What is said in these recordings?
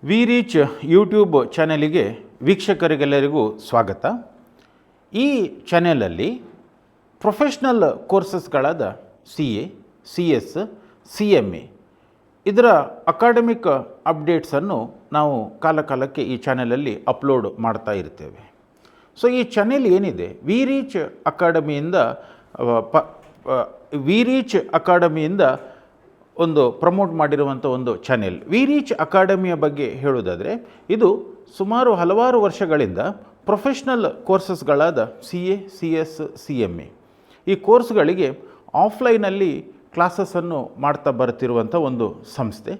V reach YouTube ಚಾನೆಲಿಗೆ ವೀಕ್ಷಕರಿಗೆಲ್ಲರಿಗೂ ಸ್ವಾಗತ. ಈ ಚಾನೆಲಲ್ಲಿ professional ಕೋರ್ಸಸ್ಗಳಾದ CA, CS, CMA ಇದರ ಅಕಾಡೆಮಿಕ್ ಅಪ್ಡೇಟ್ಸನ್ನು ನಾವು ಕಾಲಕಾಲಕ್ಕೆ ಈ ಚಾನೆಲಲ್ಲಿ ಅಪ್ಲೋಡ್ ಮಾಡ್ತಾ ಇರ್ತೇವೆ. ಸೊ ಈ ಚಾನೆಲ್ ಏನಿದೆ ವಿ ರೀಚ್ ಅಕಾಡೆಮಿಯಿಂದ ಒಂದು ಪ್ರಮೋಟ್ ಮಾಡಿರುವಂಥ ಒಂದು ಚಾನೆಲ್. ವಿ ರೀಚ್ ಅಕಾಡೆಮಿಯ ಬಗ್ಗೆ ಹೇಳೋದಾದರೆ ಇದು ಸುಮಾರು ಹಲವಾರು ವರ್ಷಗಳಿಂದ ಪ್ರೊಫೆಷ್ನಲ್ ಕೋರ್ಸಸ್ಗಳಾದ CA, CS, CMA ಈ ಕೋರ್ಸ್ಗಳಿಗೆ ಆಫ್ಲೈನಲ್ಲಿ ಕ್ಲಾಸಸ್ಸನ್ನು ಮಾಡ್ತಾ ಬರ್ತಿರುವಂಥ ಒಂದು ಸಂಸ್ಥೆ.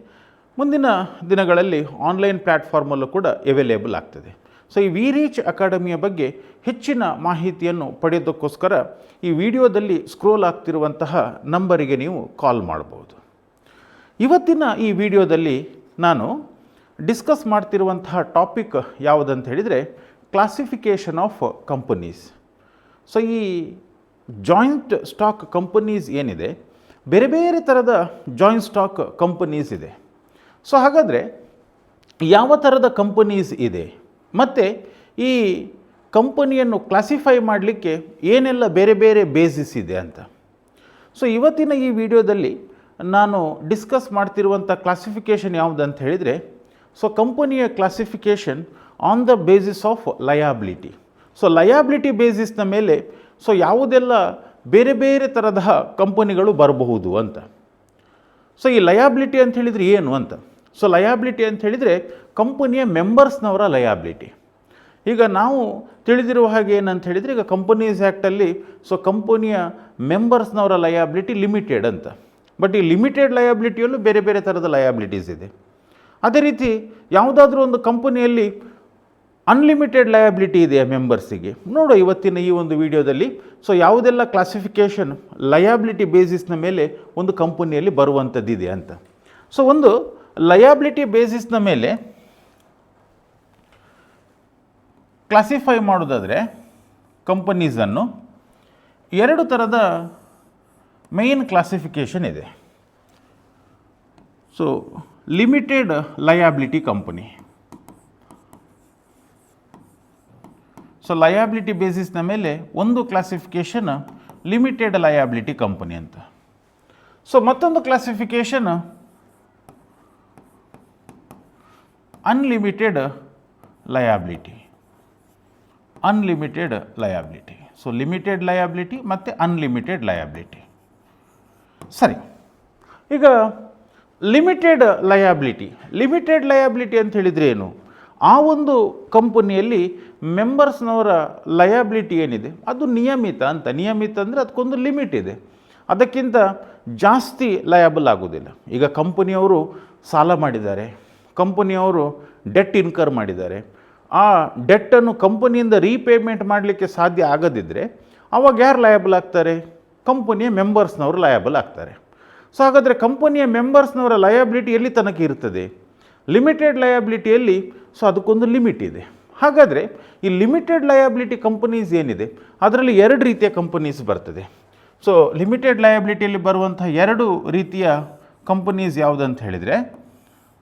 ಮುಂದಿನ ದಿನಗಳಲ್ಲಿ ಆನ್ಲೈನ್ ಪ್ಲ್ಯಾಟ್ಫಾರ್ಮಲ್ಲೂ ಕೂಡ ಅವೈಲೇಬಲ್ ಆಗ್ತದೆ. ಸೊ ಈ ವಿ ರೀಚ್ ಅಕಾಡೆಮಿಯ ಬಗ್ಗೆ ಹೆಚ್ಚಿನ ಮಾಹಿತಿಯನ್ನು ಪಡೆಯೋದಕ್ಕೋಸ್ಕರ ಈ ವಿಡಿಯೋದಲ್ಲಿ ಸ್ಕ್ರೋಲ್ ಆಗ್ತಿರುವಂತಹ ನಂಬರಿಗೆ ನೀವು ಕಾಲ್ ಮಾಡ್ಬೋದು. ಇವತ್ತಿನ ಈ ವಿಡಿಯೋದಲ್ಲಿ ನಾನು ಡಿಸ್ಕಸ್ ಮಾಡ್ತಿರುವಂತಹ ಟಾಪಿಕ್ ಯಾವುದಂತ ಹೇಳಿದರೆ ಕ್ಲಾಸಿಫಿಕೇಷನ್ ಆಫ್ ಕಂಪನೀಸ್. ಸೊ ಈ ಜಾಯಿಂಟ್ ಸ್ಟಾಕ್ ಕಂಪನೀಸ್ ಏನಿದೆ, ಬೇರೆ ಬೇರೆ ಥರದ ಜಾಯಿಂಟ್ ಸ್ಟಾಕ್ ಕಂಪನೀಸ್ ಇದೆ. ಸೊ ಹಾಗಾದರೆ ಯಾವ ಥರದ ಕಂಪನೀಸ್ ಇದೆ ಮತ್ತು ಈ ಕಂಪನಿಯನ್ನು ಕ್ಲಾಸಿಫೈ ಮಾಡಲಿಕ್ಕೆ ಏನೆಲ್ಲ ಬೇರೆ ಬೇರೆ ಬೇಸಿಸ್ ಇದೆ ಅಂತ. ಸೊ ಇವತ್ತಿನ ಈ ವಿಡಿಯೋದಲ್ಲಿ ನಾನು ಡಿಸ್ಕಸ್ ಮಾಡ್ತಿರುವಂಥ ಕ್ಲಾಸಿಫಿಕೇಷನ್ ಯಾವುದಂತ ಹೇಳಿದರೆ, ಸೊ ಕಂಪನಿಯ classification on the basis of liability. So liability ಬೇಸಿಸ್ನ ಮೇಲೆ ಸೊ ಯಾವುದೆಲ್ಲ ಬೇರೆ ಬೇರೆ ಥರದ ಕಂಪನಿಗಳು ಬರಬಹುದು ಅಂತ. ಸೊ ಈ ಲಯಾಬಿಲಿಟಿ ಅಂತ ಹೇಳಿದರೆ ಏನು ಅಂತ. ಸೊ ಲಯಾಬಿಲಿಟಿ ಅಂತ ಹೇಳಿದರೆ ಕಂಪನಿಯ ಮೆಂಬರ್ಸ್ನವರ ಲಯಾಬಿಲಿಟಿ. ಈಗ ನಾವು ತಿಳಿದಿರುವ ಹಾಗೆ ಏನಂತ ಹೇಳಿದರೆ, ಈಗ ಕಂಪನೀಸ್ ಆ್ಯಕ್ಟಲ್ಲಿ ಸೊ ಕಂಪನಿಯ ಮೆಂಬರ್ಸ್ನವರ ಲಯಾಬಿಲಿಟಿ ಲಿಮಿಟೆಡ್ ಅಂತ. ಬಟ್ ಈ ಲಿಮಿಟೆಡ್ ಲಯಾಬಿಲಿಟಿಯಲ್ಲೂ ಬೇರೆ ಬೇರೆ ಥರದ ಲಯಾಬಿಲಿಟೀಸ್ ಇದೆ. ಅದೇ ರೀತಿ ಯಾವುದಾದ್ರೂ ಒಂದು ಕಂಪನಿಯಲ್ಲಿ ಅನ್ಲಿಮಿಟೆಡ್ ಲಯಾಬಿಲಿಟಿ ಇದೆಯಾ ಮೆಂಬರ್ಸಿಗೆ, ನೋಡೋ ಇವತ್ತಿನ ಈ ಒಂದು ವಿಡಿಯೋದಲ್ಲಿ. ಸೊ ಯಾವುದೆಲ್ಲ ಕ್ಲಾಸಿಫಿಕೇಷನ್ ಲಯಾಬಿಲಿಟಿ ಬೇಸಿಸ್ನ ಮೇಲೆ ಒಂದು ಕಂಪನಿಯಲ್ಲಿ ಬರುವಂಥದ್ದಿದೆ ಅಂತ. ಸೊ ಒಂದು ಲಯಾಬಿಲಿಟಿ ಬೇಸಿಸ್ನ ಮೇಲೆ ಕ್ಲಾಸಿಫೈ ಮಾಡೋದಾದರೆ ಕಂಪನೀಸನ್ನು ಎರಡು ಥರದ ಮೇನ್ ಕ್ಲಾಸಿಫಿಕೇಷನ್ ಇದೆ. So limited liability company. So liability ಬೇಸಿಸ್ನ ಮೇಲೆ ಒಂದು ಕ್ಲಾಸಿಫಿಕೇಷನ್ ಲಿಮಿಟೆಡ್ ಲಯಾಬಿಲಿಟಿ ಕಂಪನಿ ಅಂತ. ಸೊ ಮತ್ತೊಂದು classification unlimited liability. Unlimited liability. So limited liability ಮತ್ತು ಅನ್ಲಿಮಿಟೆಡ್ ಲಯಾಬಿಲಿಟಿ. ಸರಿ, ಈಗ ಲಿಮಿಟೆಡ್ ಲಯಾಬಿಲಿಟಿ ಅಂತ ಹೇಳಿದರೆ ಏನು? ಆ ಒಂದು ಕಂಪನಿಯಲ್ಲಿ ಮೆಂಬರ್ಸ್ನವರ ಲಯಾಬಿಲಿಟಿ ಏನಿದೆ ಅದು ನಿಯಮಿತ ಅಂತ. ನಿಯಮಿತ ಅಂದರೆ ಅದಕ್ಕೊಂದು ಲಿಮಿಟ್ ಇದೆ, ಅದಕ್ಕಿಂತ ಜಾಸ್ತಿ ಲಯಾಬಲ್ ಆಗೋದಿಲ್ಲ. ಈಗ ಕಂಪನಿಯವರು ಸಾಲ ಮಾಡಿದ್ದಾರೆ, ಕಂಪನಿಯವರು ಡೆಟ್ ಇನ್ಕರ್ ಮಾಡಿದ್ದಾರೆ, ಆ ಡೆಟ್ಟನ್ನು ಕಂಪನಿಯಿಂದ ರೀಪೇಮೆಂಟ್ ಮಾಡಲಿಕ್ಕೆ ಸಾಧ್ಯ ಆಗದಿದ್ದರೆ ಅವಾಗ ಯಾರು ಲಯಬಲ್ ಆಗ್ತಾರೆ? ಕಂಪನಿಯ ಮೆಂಬರ್ಸ್ನವರು ಲಯಬಲ್ ಆಗ್ತಾರೆ. ಸೊ ಹಾಗಾದರೆ ಕಂಪನಿಯ ಮೆಂಬರ್ಸ್ನವರ ಲಯಬಿಲಿಟಿ ಎಲ್ಲಿ ತನಕ ಇರ್ತದೆ? ಲಿಮಿಟೆಡ್ ಲಯಬಿಲಿಟಿಯಲ್ಲಿ ಸೊ ಅದಕ್ಕೊಂದು ಲಿಮಿಟ್ ಇದೆ. ಹಾಗಾದರೆ ಈ ಲಿಮಿಟೆಡ್ ಲಯಬಿಲಿಟಿ ಕಂಪನೀಸ್ ಏನಿದೆ ಅದರಲ್ಲಿ ಎರಡು ರೀತಿಯ ಕಂಪನೀಸ್ ಬರ್ತದೆ. ಸೊ ಲಿಮಿಟೆಡ್ ಲಯಬಿಲಿಟಿಯಲ್ಲಿ ಬರುವಂಥ ಎರಡು ರೀತಿಯ ಕಂಪನೀಸ್ ಯಾವುದಂತ ಹೇಳಿದರೆ,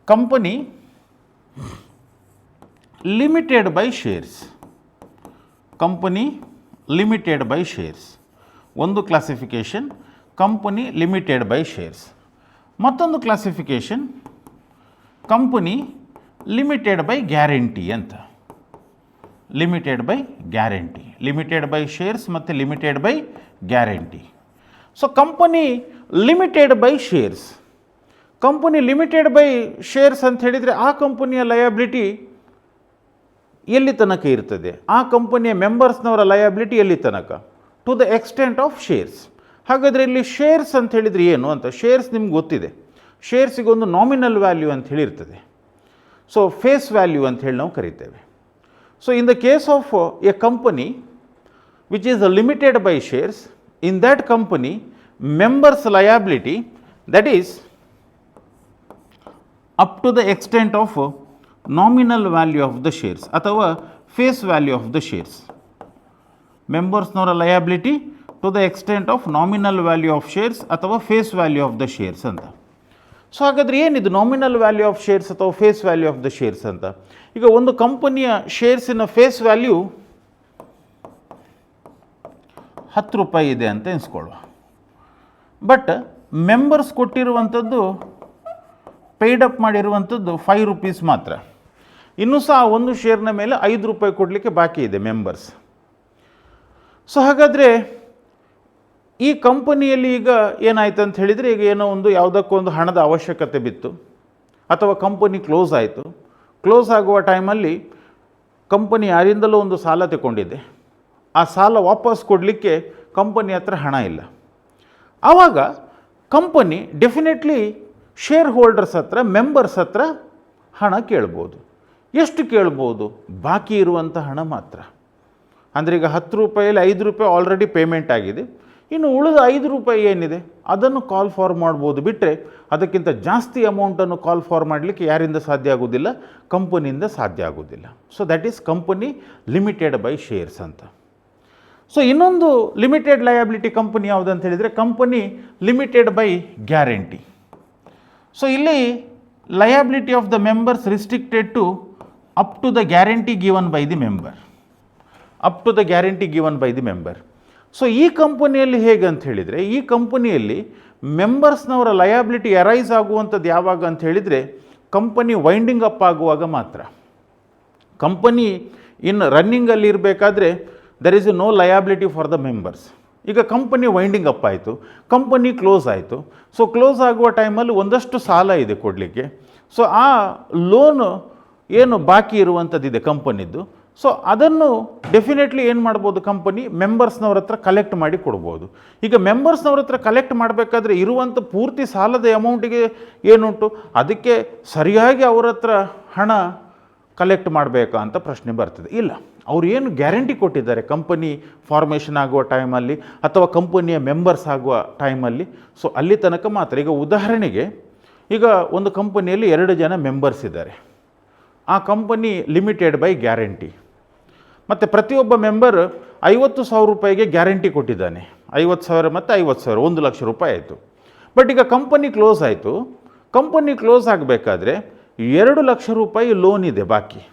company limited by shares. Company limited by shares ಒಂದು classification, company limited by shares. ಮತ್ತೊಂದು classification company limited by guarantee ಅಂತ. Limited by guarantee, limited by shares ಮತ್ತು limited by guarantee. So company limited by shares, company limited by shares ಅಂತ ಹೇಳಿದರೆ ಆ ಕಂಪನಿಯ liability ಎಲ್ಲಿ ತನಕ ಇರ್ತದೆ? ಆ ಕಂಪನಿಯ ಮೆಂಬರ್ಸ್ನವರ ಲಯಬಿಲಿಟಿ ಎಲ್ಲಿ ತನಕ? To the extent of shares. ಹಾಗಾದರೆ ಇಲ್ಲಿ ಶೇರ್ಸ್ ಅಂತ ಹೇಳಿದರೆ ಏನು ಅಂತ? ಶೇರ್ಸ್ ನಿಮ್ಗೆ ಗೊತ್ತಿದೆ, ಶೇರ್ಸಿಗೆ ಒಂದು ನಾಮಿನಲ್ ವ್ಯಾಲ್ಯೂ ಅಂತ ಹೇಳಿರ್ತದೆ. ಸೊ ಫೇಸ್ ವ್ಯಾಲ್ಯೂ ಅಂತ ಹೇಳಿ ನಾವು ಕರಿತೇವೆ. So in the case of a company which is limited by shares, in that company members liability that is up to the extent of nominal value of the shares ಅಥವಾ face value of the shares. ಮೆಂಬರ್ಸ್ನವರ liability to the extent of nominal value of shares ಅಥವಾ face value of the shares ಅಂತ. So ಹಾಗಾದರೆ ಏನಿದು nominal value of shares ಅಥವಾ face value of the shares ಅಂತ? ಈಗ ಒಂದು ಕಂಪನಿಯ ಶೇರ್ಸಿನ ಫೇಸ್ ವ್ಯಾಲ್ಯೂ 10 ರೂಪಾಯಿ ಇದೆ ಅಂತ ಎನಿಸ್ಕೊಳ್ಳುವ. ಬಟ್ ಮೆಂಬರ್ಸ್ ಕೊಟ್ಟಿರುವಂಥದ್ದು, ಪೇಯ್ಡ್ ಅಪ್ ಮಾಡಿರುವಂಥದ್ದು 5 ರೂಪೀಸ್ ಮಾತ್ರ. ಇನ್ನೂ ಸಹ ಒಂದು ಶೇರ್ನ ಮೇಲೆ 5 ರೂಪಾಯಿ ಕೊಡಲಿಕ್ಕೆ ಬಾಕಿ ಇದೆ ಮೆಂಬರ್ಸ್. ಸೊ ಹಾಗಾದರೆ ಈ ಕಂಪನಿಯಲ್ಲಿ ಈಗ ಏನಾಯ್ತು ಅಂತ ಹೇಳಿದರೆ, ಈಗ ಏನೋ ಒಂದು ಯಾವುದಕ್ಕೊಂದು ಹಣದ ಅವಶ್ಯಕತೆ ಬಿತ್ತು, ಅಥವಾ ಕಂಪನಿ ಕ್ಲೋಸ್ ಆಯಿತು. ಕ್ಲೋಸ್ ಆಗುವ ಟೈಮಲ್ಲಿ ಕಂಪನಿ ಯಾರಿಂದಲೂ ಒಂದು ಸಾಲ ತಗೊಂಡಿದೆ. ಆ ಸಾಲ ವಾಪಸ್ ಕೊಡಲಿಕ್ಕೆ ಕಂಪನಿ ಹತ್ರ ಹಣ ಇಲ್ಲ. ಆವಾಗ ಕಂಪನಿ ಡೆಫಿನೆಟ್ಲಿ ಶೇರ್ ಹೋಲ್ಡರ್ಸ್ ಹತ್ರ, ಮೆಂಬರ್ಸ್ ಹತ್ರ ಹಣ ಕೇಳ್ಬೋದು. ಎಷ್ಟು ಕೇಳ್ಬೋದು? ಬಾಕಿ ಇರುವಂಥ ಹಣ ಮಾತ್ರ. ಅಂದರೆ ಈಗ 10 ರೂಪಾಯಲ್ಲಿ 5 ರೂಪಾಯಿ ಆಲ್ರೆಡಿ ಪೇಮೆಂಟ್ ಆಗಿದೆ. ಇನ್ನು ಉಳಿದ 5 ರೂಪಾಯಿ ಏನಿದೆ ಅದನ್ನು ಕಾಲ್ ಫಾರ್ ಮಾಡ್ಬೋದು. ಬಿಟ್ಟರೆ ಅದಕ್ಕಿಂತ ಜಾಸ್ತಿ ಅಮೌಂಟನ್ನು ಕಾಲ್ ಫಾರ್ ಮಾಡಲಿಕ್ಕೆ ಯಾರಿಂದ ಸಾಧ್ಯ ಆಗೋದಿಲ್ಲ? ಕಂಪನಿಯಿಂದ ಸಾಧ್ಯ ಆಗೋದಿಲ್ಲ. So that is company limited by shares ಅಂತ. ಸೊ ಇನ್ನೊಂದು ಲಿಮಿಟೆಡ್ ಲಯಬಿಲಿಟಿ ಕಂಪನಿ ಯಾವುದು ಅಂತ ಹೇಳಿದರೆ, company limited by guarantee. So ಇಲ್ಲಿ liability of the members restricted to up to the guarantee given by the member. Up to the guarantee given by the member. So ಈ ಕಂಪನಿಯಲ್ಲಿ ಹೇಗೆ ಅಂತ ಹೇಳಿದರೆ, ಈ ಕಂಪನಿಯಲ್ಲಿ ಮೆಂಬರ್ಸ್ನವರ ಲಯಬಿಲಿಟಿ ಅರೈಸ್ ಆಗುವಂಥದ್ದು ಯಾವಾಗ ಅಂತ ಹೇಳಿದರೆ, ಕಂಪನಿ ವೈಂಡಿಂಗ್ ಅಪ್ ಆಗುವಾಗ ಮಾತ್ರ. ಕಂಪನಿ ಇನ್ ರನ್ನಿಂಗಲ್ಲಿ ಇರಬೇಕಾದ್ರೆ there is no liability for the members. ಈಗ ಕಂಪನಿ ವೈಂಡಿಂಗ್ ಅಪ್ ಆಯಿತು, ಕಂಪನಿ ಕ್ಲೋಸ್ ಆಯಿತು. ಸೊ ಕ್ಲೋಸ್ ಆಗುವ ಟೈಮಲ್ಲಿ ಒಂದಷ್ಟು ಸಾಲ ಇದೆ ಕೊಡಲಿಕ್ಕೆ. ಸೊ ಆ ಲೋನು ಏನು ಬಾಕಿ ಇರುವಂಥದ್ದಿದೆ ಕಂಪನಿದ್ದು, ಸೊ ಅದನ್ನು ಡೆಫಿನೆಟ್ಲಿ ಏನು ಮಾಡ್ಬೋದು? ಕಂಪನಿ ಮೆಂಬರ್ಸ್ನವ್ರ ಹತ್ರ ಕಲೆಕ್ಟ್ ಮಾಡಿ ಕೊಡ್ಬೋದು. ಈಗ ಮೆಂಬರ್ಸ್ನವ್ರ ಹತ್ರ ಕಲೆಕ್ಟ್ ಮಾಡಬೇಕಾದ್ರೆ ಇರುವಂಥ ಪೂರ್ತಿ ಸಾಲದ ಅಮೌಂಟಿಗೆ ಏನುಂಟು, ಅದಕ್ಕೆ ಸರಿಯಾಗಿ ಅವ್ರ ಹತ್ರ ಹಣ ಕಲೆಕ್ಟ್ ಮಾಡಬೇಕಾ ಅಂತ ಪ್ರಶ್ನೆ ಬರ್ತದೆ. ಇಲ್ಲ, ಅವ್ರು ಏನು ಗ್ಯಾರಂಟಿ ಕೊಟ್ಟಿದ್ದಾರೆ ಕಂಪನಿ ಫಾರ್ಮೇಷನ್ ಆಗುವ ಟೈಮಲ್ಲಿ ಅಥವಾ ಕಂಪನಿಯ ಮೆಂಬರ್ಸ್ ಆಗುವ ಟೈಮಲ್ಲಿ, ಸೊ ಅಲ್ಲಿ ತನಕ ಮಾತ್ರ. ಈಗ ಉದಾಹರಣೆಗೆ, ಈಗ ಒಂದು ಕಂಪನಿಯಲ್ಲಿ 2 ಜನ ಮೆಂಬರ್ಸ್ ಇದ್ದಾರೆ. ಆ ಕಂಪನಿ ಲಿಮಿಟೆಡ್ ಬೈ ಗ್ಯಾರಂಟಿ. ಮತ್ತು ಪ್ರತಿಯೊಬ್ಬ ಮೆಂಬರ್ 50,000 ರೂಪಾಯಿಗೆ ಗ್ಯಾರಂಟಿ ಕೊಟ್ಟಿದ್ದಾನೆ. 50,000 ಮತ್ತು 50,000 1 ಲಕ್ಷ ರೂಪಾಯಿ ಆಯಿತು. ಬಟ್ ಈಗ ಕಂಪನಿ ಕ್ಲೋಸ್ ಆಯಿತು. ಕಂಪನಿ ಕ್ಲೋಸ್ ಆಗಬೇಕಾದ್ರೆ 2 ಲಕ್ಷ ರೂಪಾಯಿ ಲೋನ್ ಇದೆ ಬಾಕಿ.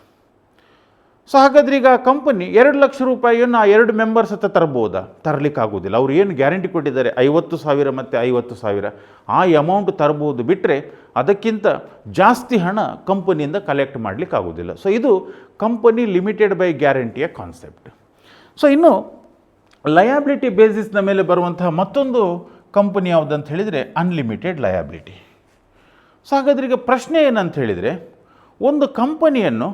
ಸೊ ಹಾಗಾದ್ರೆ ಈಗ ಕಂಪನಿ 2 ಲಕ್ಷ ರೂಪಾಯಿಯನ್ನು ಆ 2 ಮೆಂಬರ್ಸ್ ಹತ್ರ ತರ್ಬೋದಾ? ತರಲಿಕ್ಕಾಗೋದಿಲ್ಲ. ಅವ್ರು ಏನು ಗ್ಯಾರಂಟಿ ಕೊಟ್ಟಿದ್ದಾರೆ 50,000 ಮತ್ತು 50,000, ಆ ಅಮೌಂಟ್ ತರ್ಬೋದು. ಬಿಟ್ಟರೆ ಅದಕ್ಕಿಂತ ಜಾಸ್ತಿ ಹಣ ಕಂಪನಿಯಿಂದ ಕಲೆಕ್ಟ್ ಮಾಡಲಿಕ್ಕಾಗೋದಿಲ್ಲ. ಸೊ ಇದು ಕಂಪನಿ ಲಿಮಿಟೆಡ್ ಬೈ ಗ್ಯಾರಂಟಿಯ ಕಾನ್ಸೆಪ್ಟ್. ಸೊ ಇನ್ನು ಲಯಬಿಲಿಟಿ ಬೇಸಿಸ್ನ ಮೇಲೆ ಬರುವಂತಹ ಮತ್ತೊಂದು ಕಂಪನಿ ಯಾವುದಂತ ಹೇಳಿದರೆ ಅನ್ಲಿಮಿಟೆಡ್ ಲಯಬಿಲಿಟಿ. ಸೊ ಹಾಗಾದ್ರೆ ಈಗ ಪ್ರಶ್ನೆ ಏನಂತ ಹೇಳಿದರೆ, ಒಂದು ಕಂಪನಿಯನ್ನು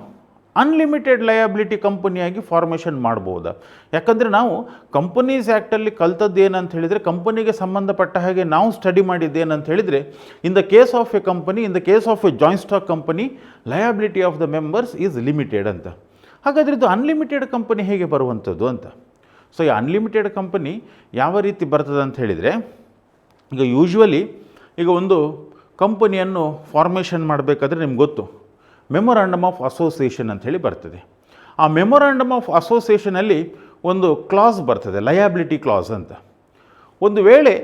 ಅನ್ಲಿಮಿಟೆಡ್ ಲಯಬಿಲಿಟಿ ಕಂಪನಿಯಾಗಿ ಫಾರ್ಮೇಷನ್ ಮಾಡ್ಬೋದಾ? ಯಾಕಂದರೆ ನಾವು ಕಂಪನೀಸ್ ಆ್ಯಕ್ಟಲ್ಲಿ ಕಲ್ತದ್ದು ಏನಂತ ಹೇಳಿದರೆ, ಕಂಪನಿಗೆ ಸಂಬಂಧಪಟ್ಟ ಹಾಗೆ ನಾವು ಸ್ಟಡಿ ಮಾಡಿದ್ದೇನಂತ ಹೇಳಿದರೆ, ಇನ್ the case of a company, in the case of A joint stock company, liability of the members is limited ಅಂತ. ಹಾಗಾದರೆ ಇದು ಅನ್ಲಿಮಿಟೆಡ್ ಕಂಪನಿ ಹೇಗೆ ಬರುವಂಥದ್ದು ಅಂತ. ಸೊ ಈ ಅನ್ಲಿಮಿಟೆಡ್ ಕಂಪನಿ ಯಾವ ರೀತಿ ಬರ್ತದೆ ಅಂತ ಹೇಳಿದರೆ, ಈಗ ಯೂಶ್ವಲಿ ಈಗ ಒಂದು ಕಂಪನಿಯನ್ನು ಫಾರ್ಮೇಷನ್ ಮಾಡಬೇಕಾದ್ರೆ ನಿಮ್ಗೆ ಗೊತ್ತು, ಮೆಮೊರಾಂಡಮ್ ಆಫ್ ಅಸೋಸಿಯೇಷನ್ ಅಂಥೇಳಿ ಬರ್ತದೆ. ಆ ಮೆಮೊರಾಂಡಮ್ ಆಫ್ ಅಸೋಸಿಯೇಷನಲ್ಲಿ ಒಂದು ಕ್ಲಾಸ್ ಬರ್ತದೆ, ಲಯಬಿಲಿಟಿ ಕ್ಲಾಸ್ ಅಂತ. ಒಂದು ವೇಳೆ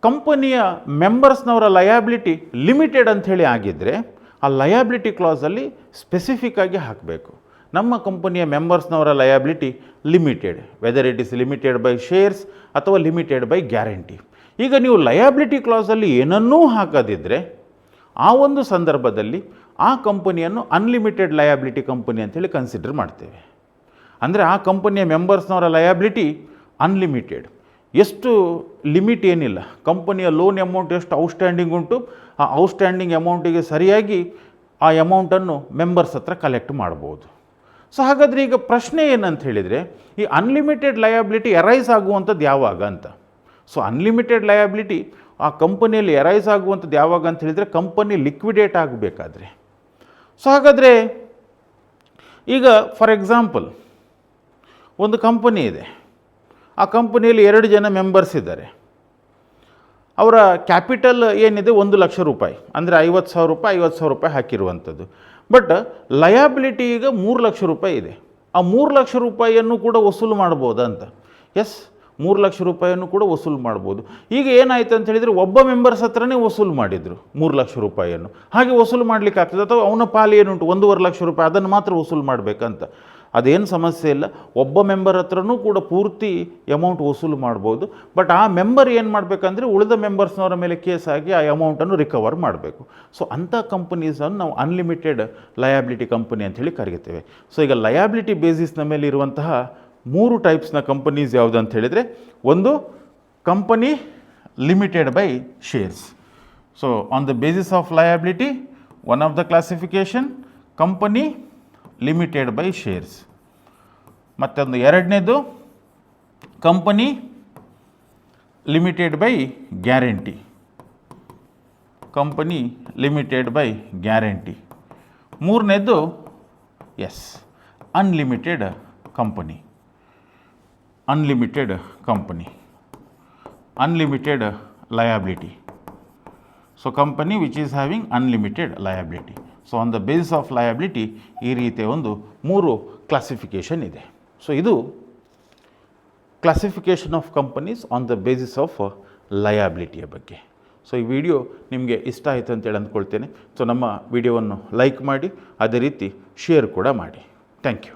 ಕಂಪನಿಯ ಮೆಂಬರ್ಸ್ನವರ ಲಯಬಿಲಿಟಿ ಲಿಮಿಟೆಡ್ ಅಂಥೇಳಿ ಆಗಿದ್ದರೆ, ಆ ಲಯಬಿಲಿಟಿ ಕ್ಲಾಸಲ್ಲಿ ಸ್ಪೆಸಿಫಿಕ್ ಆಗಿ ಹಾಕಬೇಕು, ನಮ್ಮ ಕಂಪನಿಯ ಮೆಂಬರ್ಸ್ನವರ liability limited, whether it is limited by shares ಅಥವಾ ಲಿಮಿಟೆಡ್ ಬೈ ಗ್ಯಾರಂಟಿ. ಈಗ ನೀವು ಲಯಬಿಲಿಟಿ ಕ್ಲಾಸಲ್ಲಿ ಏನನ್ನೂ ಹಾಕದಿದ್ದರೆ, ಆ ಒಂದು ಸಂದರ್ಭದಲ್ಲಿ ಆ ಕಂಪನಿಯನ್ನು ಅನ್ಲಿಮಿಟೆಡ್ ಲಯಬಿಲಿಟಿ ಕಂಪನಿ ಅಂತೇಳಿ ಕನ್ಸಿಡರ್ ಮಾಡ್ತೇವೆ. ಅಂದರೆ ಆ ಕಂಪನಿಯ ಮೆಂಬರ್ಸ್ನವರ ಲಯಬಿಲಿಟಿ ಅನ್ಲಿಮಿಟೆಡ್, ಎಷ್ಟು ಲಿಮಿಟ್ ಏನಿಲ್ಲ. ಕಂಪನಿಯ ಲೋನ್ ಅಮೌಂಟ್ ಎಷ್ಟು ಔಟ್ಸ್ಟ್ಯಾಂಡಿಂಗ್ ಉಂಟು, ಆ ಔಟ್ಸ್ಟ್ಯಾಂಡಿಂಗ್ ಅಮೌಂಟಿಗೆ ಸರಿಯಾಗಿ ಆ ಅಮೌಂಟನ್ನು ಮೆಂಬರ್ಸ್ ಹತ್ರ ಕಲೆಕ್ಟ್ ಮಾಡ್ಬೋದು. ಸೊ ಹಾಗಾದರೆ ಈಗ ಪ್ರಶ್ನೆ ಏನಂತ ಹೇಳಿದರೆ, ಈ ಅನ್ಲಿಮಿಟೆಡ್ ಲಯಬಿಲಿಟಿ ಅರೈಸ್ ಆಗುವಂಥದ್ದು ಯಾವಾಗ ಅಂತ. ಸೊ ಅನ್ಲಿಮಿಟೆಡ್ ಲಯಬಿಲಿಟಿ ಆ ಕಂಪನಿಯಲ್ಲಿ ಅರೈಸ್ ಆಗುವಂಥದ್ದು ಯಾವಾಗ ಅಂತ ಹೇಳಿದರೆ, ಕಂಪನಿ ಲಿಕ್ವಿಡೇಟ್ ಆಗಬೇಕಾದ್ರೆ. ಸೊ ಹಾಗಾದರೆ ಈಗ ಫಾರ್ ಎಕ್ಸಾಂಪಲ್ ಒಂದು ಕಂಪನಿ ಇದೆ, ಆ ಕಂಪನಿಯಲ್ಲಿ 2 ಜನ ಮೆಂಬರ್ಸ್ ಇದ್ದಾರೆ. ಅವರ ಕ್ಯಾಪಿಟಲ್ ಏನಿದೆ 1 ಲಕ್ಷ ರೂಪಾಯಿ, ಅಂದರೆ 50,000 ರೂಪಾಯಿ 50,000 ರೂಪಾಯಿ ಹಾಕಿರುವಂಥದ್ದು. ಬಟ್ ಲಯಬಿಲಿಟಿ ಈಗ 3 ಲಕ್ಷ ರೂಪಾಯಿ ಇದೆ. ಆ 3 ಲಕ್ಷ ರೂಪಾಯಿಯನ್ನು ಕೂಡ ವಸೂಲು ಮಾಡ್ಬೋದಾ ಅಂತ. ಎಸ್, 3 ಲಕ್ಷ ರೂಪಾಯಿಯನ್ನು ಕೂಡ ವಸೂಲು ಮಾಡ್ಬೋದು. ಈಗ ಏನಾಯ್ತು ಅಂತ ಹೇಳಿದರೆ ಒಬ್ಬ ಮೆಂಬರ್ಸ್ ಹತ್ರನೇ ವಸೂಲು ಮಾಡಿದರು 3 ಲಕ್ಷ ರೂಪಾಯಿಯನ್ನು. ಹಾಗೆ ವಸೂಲು ಮಾಡಲಿಕ್ಕೆ ಆಗ್ತದೆ, ಅಥವಾ ಅವನ ಪಾಲು ಏನುಂಟು 1.5 ಲಕ್ಷ ರೂಪಾಯಿ ಅದನ್ನು ಮಾತ್ರ ವಸೂಲು ಮಾಡಬೇಕಂತ, ಅದೇನು ಸಮಸ್ಯೆ ಇಲ್ಲ. ಒಬ್ಬ ಮೆಂಬರ್ ಹತ್ರನೂ ಕೂಡ ಪೂರ್ತಿ ಅಮೌಂಟ್ ವಸೂಲು ಮಾಡ್ಬೋದು. ಬಟ್ ಆ ಮೆಂಬರ್ ಏನು ಮಾಡಬೇಕಂದ್ರೆ ಉಳಿದ ಮೆಂಬರ್ಸ್ನವರ ಮೇಲೆ ಕೇಸ್ ಆಗಿ ಆ ಅಮೌಂಟನ್ನು ರಿಕವರ್ ಮಾಡಬೇಕು. ಸೊ ಅಂಥ ಕಂಪನೀಸನ್ನು ನಾವು ಅನ್ಲಿಮಿಟೆಡ್ ಲಯಾಬಿಲಿಟಿ ಕಂಪನಿ ಅಂಥೇಳಿ ಕರೀತೇವೆ. ಸೊ ಈಗ ಲಯಾಬಿಲಿಟಿ ಬೇಸಿಸ್ನ ಮೇಲೆ ಇರುವಂತಹ 3 ಟೈಪ್ಸ್ನ ಕಂಪನೀಸ್ ಯಾವುದು ಅಂತ ಹೇಳಿದರೆ, ಒಂದು company limited by shares. So on the basis of liability one of the classification company limited by shares. ಮತ್ತೊಂದು ಎರಡನೇದು company limited by guarantee. Company limited by guarantee. ಮೂರನೇದು unlimited company. Unlimited company, unlimited liability. So company which is having unlimited liability. So on the basis of liability ಈ ರೀತಿಯ ಒಂದು 3 classification ಇದೆ. So ಇದು classification of companies on the basis of ಲಯಾಬಿಲಿಟಿಯ ಬಗ್ಗೆ. So ಈ video ನಿಮಗೆ ಇಷ್ಟ ಆಯಿತು ಅಂತೇಳಿ ಅಂದ್ಕೊಳ್ತೇನೆ. ಸೊ ನಮ್ಮ ವಿಡಿಯೋವನ್ನು ಲೈಕ್ ಮಾಡಿ, ಅದೇ ರೀತಿ ಶೇರ್ ಕೂಡ ಮಾಡಿ. Thank you.